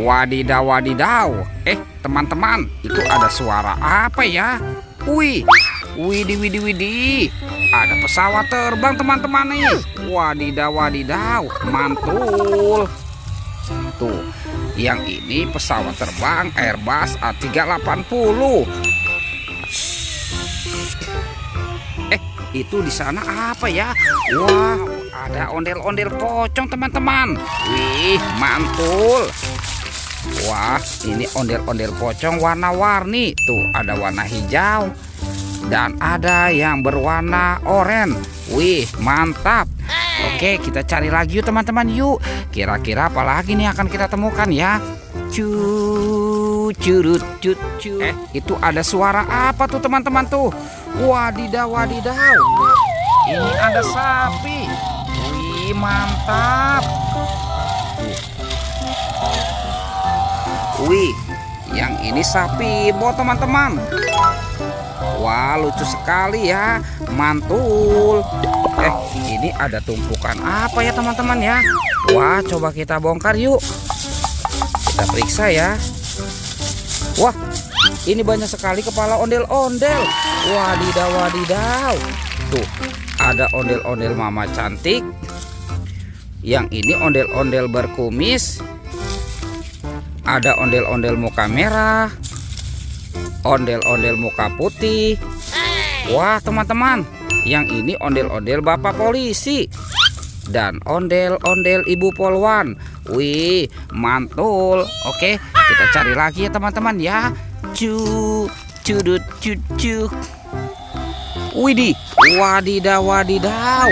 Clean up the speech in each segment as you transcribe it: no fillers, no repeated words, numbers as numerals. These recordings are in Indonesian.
Wadidaw, wadidaw. Teman-teman, itu ada suara apa ya? Wih, widih, widih, widih. Ada pesawat terbang teman-teman nih. Wadidaw, wadidaw, mantul. Tuh, yang ini pesawat terbang Airbus A380. Itu di sana apa ya? Wah, ada ondel-ondel pocong teman-teman. Wih, mantul. Wah, ini ondel-ondel pocong warna-warni. Tuh, ada warna hijau dan ada yang berwarna oranye. Wih, mantap. Oke, kita cari lagi yuk teman-teman yuk. Kira-kira apa lagi nih akan kita temukan ya? Curut, cut. Itu ada suara apa tuh teman-teman tuh? Wadidaw, wadidaw. Ini ada sapi. Wih, mantap. Wih, yang ini sapi bo teman-teman. Wah, lucu sekali ya. Mantul. Ini ada tumpukan apa ya teman-teman ya? Wah, coba kita bongkar yuk. Kita periksa ya. Wah, ini banyak sekali kepala ondel-ondel. Wadidaw, wadidaw. Tuh, ada ondel-ondel mama cantik. Yang ini ondel-ondel berkumis. Ada ondel-ondel muka merah. Ondel-ondel muka putih. Wah, teman-teman, yang ini ondel-ondel bapak polisi. Dan ondel-ondel ibu polwan. Wih, mantul. Oke, kita cari lagi ya teman-teman ya. Curut, cucuk. Widih, wadidaw, wadidaw.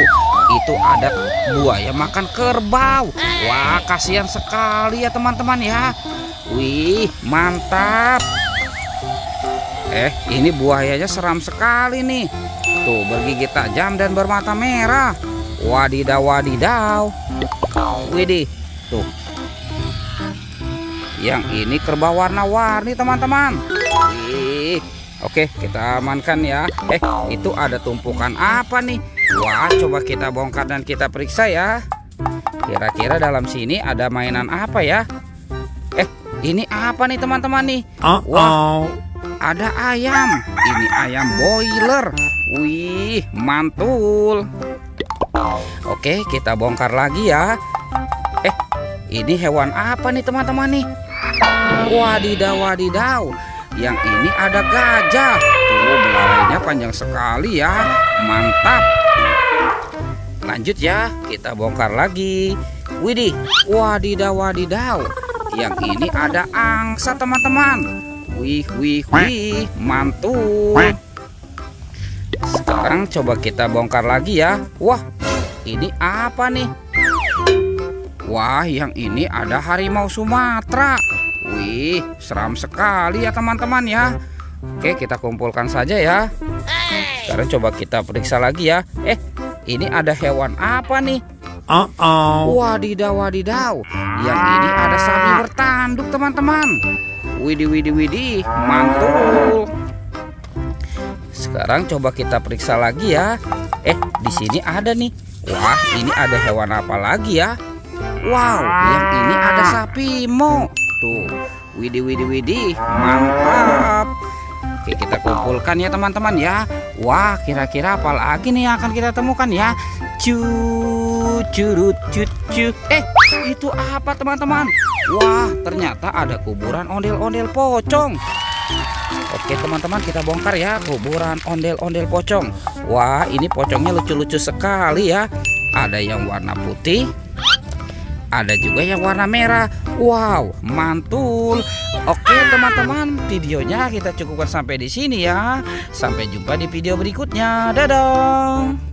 Itu ada buaya makan kerbau. Wah, kasihan sekali ya teman-teman ya. Wih, mantap. Ini buayanya seram sekali nih. Tuh, bergigi tajam dan bermata merah. Wadidaw, wadidaw. Widih, tuh. Yang ini kerbau warna-warni teman-teman. Wih. Oke, kita amankan ya. Itu ada tumpukan apa nih? Wah, coba kita bongkar dan kita periksa ya. Kira-kira dalam sini ada mainan apa ya? Ini apa nih teman-teman nih? Wah, ada ayam. Ini ayam boiler. Wih, mantul. Oke, kita bongkar lagi ya. Ini hewan apa nih teman-teman nih? Wadidaw, wadidaw. Yang ini ada gajah. Tuh, belalainya panjang sekali ya. Mantap. Lanjut ya, kita bongkar lagi. Widih, wadidaw, wadidaw. Yang ini ada angsa teman-teman. Wih, wih, wih, mantul. Sekarang coba kita bongkar lagi ya. Wah, ini apa nih? Wah, yang ini ada harimau Sumatera. Wih, seram sekali ya teman-teman ya. Oke, kita kumpulkan saja ya. Sekarang coba kita periksa lagi ya. Ini ada hewan apa nih? Wadidaw, wadidaw. Yang ini ada sapi bertanduk teman-teman. Widih, widih, widih, mantul. Sekarang coba kita periksa lagi ya. Di sini ada nih. Wah, ini ada hewan apa lagi ya? Wow, yang ini ada sapi mo. Tuh, widih, widih, widih, mantap. Oke, kita kumpulkan ya teman-teman ya. Wah, kira-kira apa lagi nih yang akan kita temukan ya? Curut, cucuk. Itu apa teman-teman? Wah, ternyata ada kuburan ondel-ondel pocong. Oke teman-teman, kita bongkar ya kuburan ondel-ondel pocong. Wah, ini pocongnya lucu-lucu sekali ya. Ada yang warna putih, ada juga yang warna merah. Wow, mantul. Oke teman-teman, videonya kita cukupkan sampai di sini ya. Sampai jumpa di video berikutnya. Dadah.